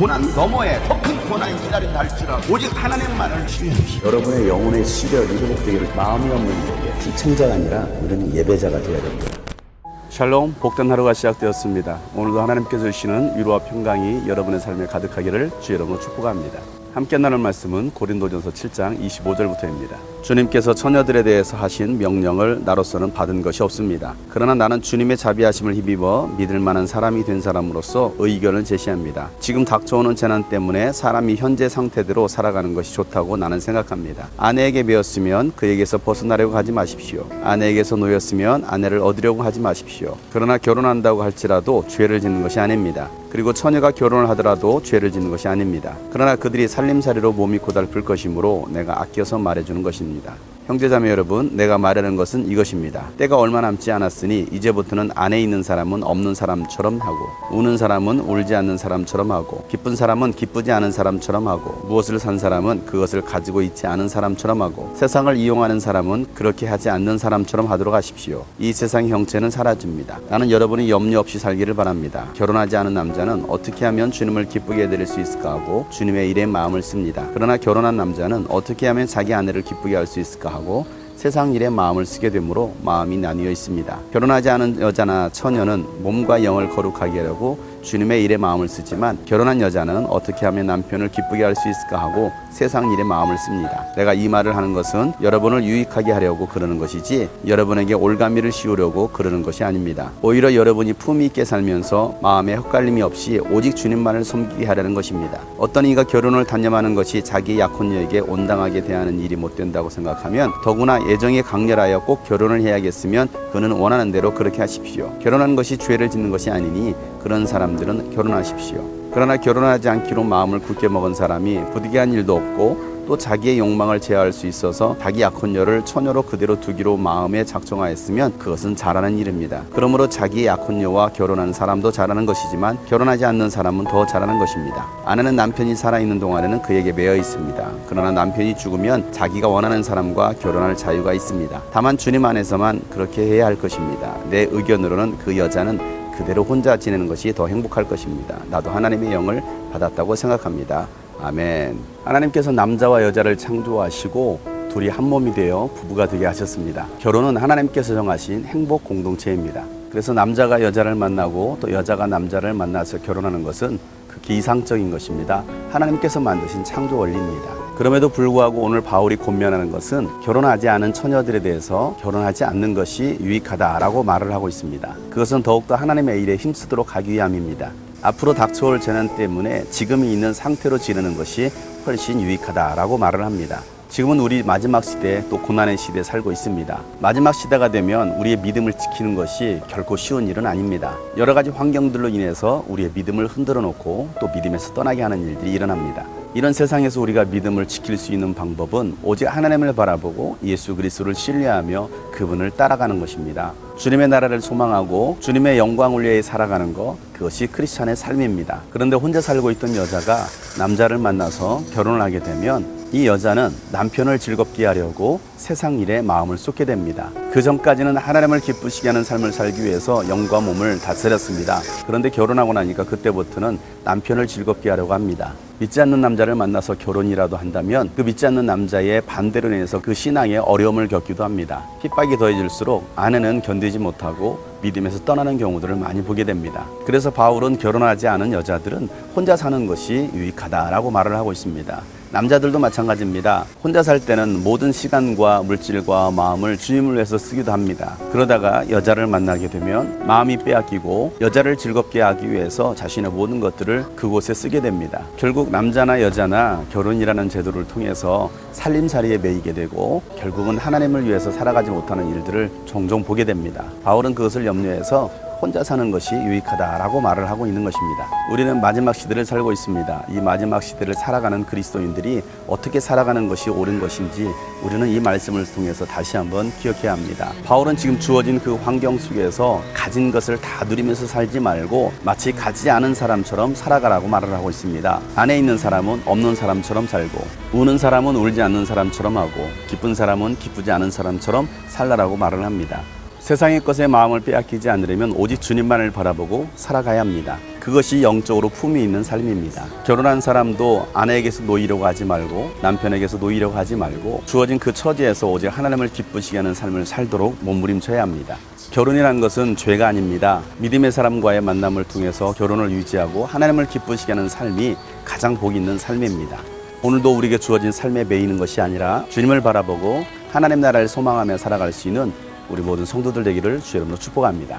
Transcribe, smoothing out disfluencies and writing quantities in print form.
고난 너머에 더 큰 고난이 기다린다 할지라도 오직 하나님만을 신뢰합시다. 여러분의 영혼의 시력이 회복되기를 마음이 없는 자에게 시청자가 아니라 우리는 예배자가 되어야 됩니다. 샬롬, 복된 하루가 시작되었습니다. 오늘도 하나님께서 주시는 위로와 평강이 여러분의 삶에 가득하기를 주 여러분을 축복합니다. 함께 나눌 말씀은 고린도전서 7장 25절부터입니다. 주님께서 처녀들에 대해서 하신 명령을 나로서는 받은 것이 없습니다. 그러나 나는 주님의 자비하심을 힘입어 믿을 만한 사람이 된 사람으로서 의견을 제시합니다. 지금 닥쳐오는 재난 때문에 사람이 현재 상태대로 살아가는 것이 좋다고 나는 생각합니다. 아내에게 매였으면 그에게서 벗어나려고 하지 마십시오. 아내에게서 놓였으면 아내를 얻으려고 하지 마십시오. 그러나 결혼한다고 할지라도 죄를 짓는 것이 아닙니다. 그리고 처녀가 결혼을 하더라도 죄를 짓는 것이 아닙니다. 그러나 그들이 살림살이로 몸이 고달플 것이므로 내가 아껴서 말해주는 것입니다. 형제자매 여러분, 내가 말하는 것은 이것입니다. 때가 얼마 남지 않았으니 이제부터는 안에 있는 사람은 없는 사람처럼 하고, 우는 사람은 울지 않는 사람처럼 하고, 기쁜 사람은 기쁘지 않은 사람처럼 하고, 무엇을 산 사람은 그것을 가지고 있지 않은 사람처럼 하고, 세상을 이용하는 사람은 그렇게 하지 않는 사람처럼 하도록 하십시오. 이 세상의 형체는 사라집니다. 나는 여러분이 염려 없이 살기를 바랍니다. 결혼하지 않은 남자는 어떻게 하면 주님을 기쁘게 해드릴 수 있을까 하고 주님의 일에 마음을 씁니다. 그러나 결혼한 남자는 어떻게 하면 자기 아내를 기쁘게 할 수 있을까 하고 세상 일에 마음을 쓰게 되므로 마음이 나뉘어 있습니다. 결혼하지 않은 여자나 처녀는 몸과 영을 거룩하게 하려고 주님의 일에 마음을 쓰지만 결혼한 여자는 어떻게 하면 남편을 기쁘게 할 수 있을까 하고 세상 일에 마음을 씁니다. 내가 이 말을 하는 것은 여러분을 유익하게 하려고 그러는 것이지 여러분에게 올가미를 씌우려고 그러는 것이 아닙니다. 오히려 여러분이 품위 있게 살면서 마음에 헛갈림이 없이 오직 주님만을 섬기게 하려는 것입니다. 어떤 이가 결혼을 단념하는 것이 자기 약혼녀에게 온당하게 대하는 일이 못 된다고 생각하면 더구나 애정이 강렬하여 꼭 결혼을 해야겠으면 그는 원하는 대로 그렇게 하십시오. 결혼하는 것이 죄를 짓는 것이 아니니 그런 사람들은 결혼하십시오. 그러나 결혼하지 않기로 마음을 굳게 먹은 사람이 부득이한 일도 없고 또 자기의 욕망을 제어할 수 있어서 자기 약혼녀를 처녀로 그대로 두기로 마음에 작정하였으면 그것은 잘하는 일입니다. 그러므로 자기의 약혼녀와 결혼한 사람도 잘하는 것이지만 결혼하지 않는 사람은 더 잘하는 것입니다. 아내는 남편이 살아있는 동안에는 그에게 매여 있습니다. 그러나 남편이 죽으면 자기가 원하는 사람과 결혼할 자유가 있습니다. 다만 주님 안에서만 그렇게 해야 할 것입니다. 내 의견으로는 그 여자는 그대로 혼자 지내는 것이 더 행복할 것입니다. 나도 하나님의 영을 받았다고 생각합니다. 아멘. 하나님께서 남자와 여자를 창조하시고 둘이 한 몸이 되어 부부가 되게 하셨습니다. 결혼은 하나님께서 정하신 행복 공동체입니다. 그래서 남자가 여자를 만나고 또 여자가 남자를 만나서 결혼하는 것은 극히 이상적인 것입니다. 하나님께서 만드신 창조 원리입니다. 그럼에도 불구하고 오늘 바울이 권면하는 것은 결혼하지 않은 처녀들에 대해서 결혼하지 않는 것이 유익하다라고 말을 하고 있습니다. 그것은 더욱더 하나님의 일에 힘쓰도록 하기 위함입니다. 앞으로 닥쳐올 재난 때문에 지금이 있는 상태로 지내는 것이 훨씬 유익하다라고 말을 합니다. 지금은 우리 마지막 시대 또 고난의 시대에 살고 있습니다. 마지막 시대가 되면 우리의 믿음을 지키는 것이 결코 쉬운 일은 아닙니다. 여러 가지 환경들로 인해서 우리의 믿음을 흔들어 놓고 또 믿음에서 떠나게 하는 일들이 일어납니다. 이런 세상에서 우리가 믿음을 지킬 수 있는 방법은 오직 하나님을 바라보고 예수 그리스도를 신뢰하며 그분을 따라가는 것입니다. 주님의 나라를 소망하고 주님의 영광을 위해 살아가는 것, 그것이 크리스찬의 삶입니다. 그런데 혼자 살고 있던 여자가 남자를 만나서 결혼을 하게 되면 이 여자는 남편을 즐겁게 하려고 세상 일에 마음을 쏟게 됩니다. 그 전까지는 하나님을 기쁘시게 하는 삶을 살기 위해서 영과 몸을 다스렸습니다. 그런데 결혼하고 나니까 그때부터는 남편을 즐겁게 하려고 합니다. 믿지 않는 남자를 만나서 결혼이라도 한다면 그 믿지 않는 남자의 반대로 인해서 그 신앙에 어려움을 겪기도 합니다. 핍박이 더해질수록 아내는 견디지 못하고 믿음에서 떠나는 경우들을 많이 보게 됩니다. 그래서 바울은 결혼하지 않은 여자들은 혼자 사는 것이 유익하다라고 말을 하고 있습니다. 남자들도 마찬가지입니다. 혼자 살 때는 모든 시간과 물질과 마음을 주님을 위해서 쓰기도 합니다. 그러다가 여자를 만나게 되면 마음이 빼앗기고 여자를 즐겁게 하기 위해서 자신의 모든 것들을 그곳에 쓰게 됩니다. 결국 남자나 여자나 결혼이라는 제도를 통해서 살림살이에 매이게 되고 결국은 하나님을 위해서 살아가지 못하는 일들을 종종 보게 됩니다. 바울은 그것을 염려해서 혼자 사는 것이 유익하다라고 말을 하고 있는 것입니다. 우리는 마지막 시대를 살고 있습니다. 이 마지막 시대를 살아가는 그리스도인들이 어떻게 살아가는 것이 옳은 것인지 우리는 이 말씀을 통해서 다시 한번 기억해야 합니다. 바울은 지금 주어진 그 환경 속에서 가진 것을 다 누리면서 살지 말고 마치 가지 않은 사람처럼 살아가라고 말을 하고 있습니다. 안에 있는 사람은 없는 사람처럼 살고 우는 사람은 울지 않는 사람처럼 하고 기쁜 사람은 기쁘지 않은 사람처럼 살라라고 말을 합니다. 세상의 것에 마음을 빼앗기지 않으려면 오직 주님만을 바라보고 살아가야 합니다. 그것이 영적으로 품위 있는 삶입니다. 결혼한 사람도 아내에게서 놓이려고 하지 말고 남편에게서 놓이려고 하지 말고 주어진 그 처지에서 오직 하나님을 기쁘시게 하는 삶을 살도록 몸부림쳐야 합니다. 결혼이란 것은 죄가 아닙니다. 믿음의 사람과의 만남을 통해서 결혼을 유지하고 하나님을 기쁘시게 하는 삶이 가장 복이 있는 삶입니다. 오늘도 우리에게 주어진 삶에 매이는 것이 아니라 주님을 바라보고 하나님 나라를 소망하며 살아갈 수 있는 우리 모든 성도들 되기를 주 여러분으로 축복합니다.